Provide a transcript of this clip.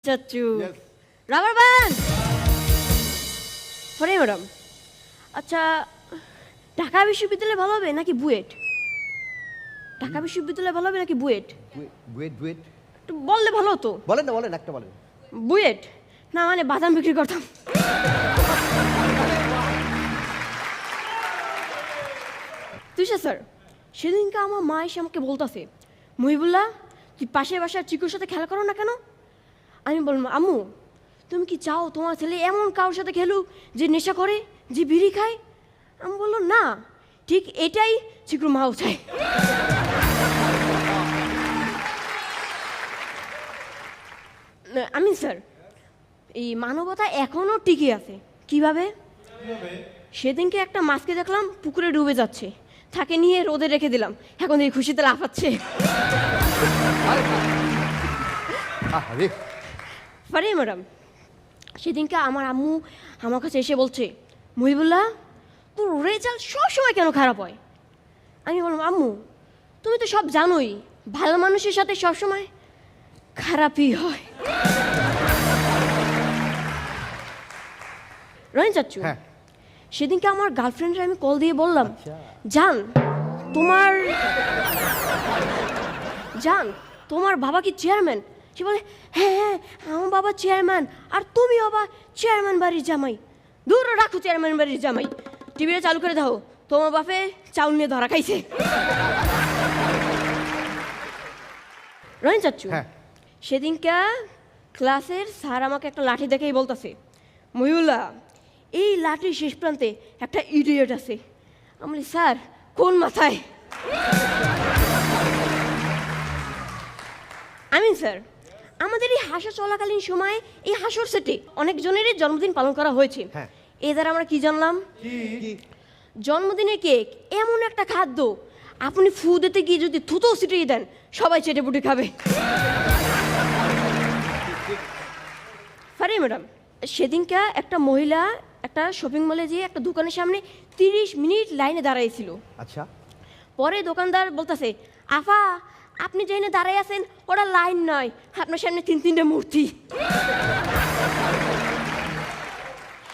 চাচ্চু rubber band ফরে madam আচ্ছা ঢাকা বিশ্ববিদ্যালয় ভালো হবে নাকি বুয়েট ঢাকা বিশ্ববিদ্যালয় ভালো হবে নাকি বুয়েট বুয়েট বুয়েট একটু বললে ভালো হতো বলেন না বলেন একটা বলেন বুয়েট না মানে বাদাম বিক্রি করতাম তুষার স্যার সেদিনকে আমার মা এসে আমাকে বলতেছে মহিবুল্লাহ তুই পাশের বাসার চিকুর সাথে খেলা করো না কেন আমি বললাম আম্মু তুমি কি চাও তোমার ছেলে এমন কারোর সাথে খেলুক যে নেশা করে যে বিড়ি খায় আমি বললাম না ঠিক এটাই চিকুর মাও চায় আমি স্যার এই মানবতা এখনো টিকে আছে কিভাবে সেদিনকে একটা মাছকে দেখলাম পুকুরে ডুবে যাচ্ছে তাকে নিয়ে রোদে রেখে দিলাম এখন এই খুশিতে লাফাচ্ছে পারি ম্যাডাম সেদিনকে আমার আম্মু আমার কাছে এসে বলছে মহিবুল্লাহ তোর রেজাল্ট সবসময় কেন খারাপ হয় আমি বললাম আম্মু তুমি তো সব জানোই ভালো মানুষের সাথে সবসময় খারাপই হয় রনি চাচ্চু সেদিনকে আমার গার্লফ্রেন্ডের আমি কল দিয়ে বললাম জান তোমার বাবা কি চেয়ারম্যান সে বলে হ্যাঁ হ্যাঁ আমার বাবা চেয়ারম্যান আর তুমি বাবা চেয়ারম্যান বাড়ির জামাই দূর রাখো চেয়ারম্যান বাড়ির জামাই টিভিটা চালু করে দাও তোমার বাপে চাউল নিয়ে ধরা খাইছে রনি চাচ্চু সেদিনকে ক্লাসের স্যার আমাকে একটা লাঠি দেখেই বলতেছে মহিউল্লাহ এই লাঠির শেষ প্রান্তে একটা ইডিয়েট আছে আমি বলি স্যার কোন মাথায় আমিন স্যার আমাদের এই হাসা চলাকালীন সময়ে এই হাসর সেটে অনেকজনেরই জন্মদিন পালন করা হয়েছে এ দ্বারা আমরা কি জানলাম জন্মদিনের কেক এমন একটা খাদ্য আপনি ফু দিতে গিয়ে যদি থুতো ছিটিয়ে দেন সবাই চেটে পুটে খাবে ফারি ম্যাডাম সেদিনকে একটা মহিলা একটা শপিং মলে যেয়ে একটা দোকানের সামনে 30 মিনিট লাইনে দাঁড়াইছিল আচ্ছা পরে দোকানদার বলতেছে আফা আপনি যেখানে দাঁড়াই আছেন ওটা লাইন নয় আপনার সামনে 3-3টে মূর্তি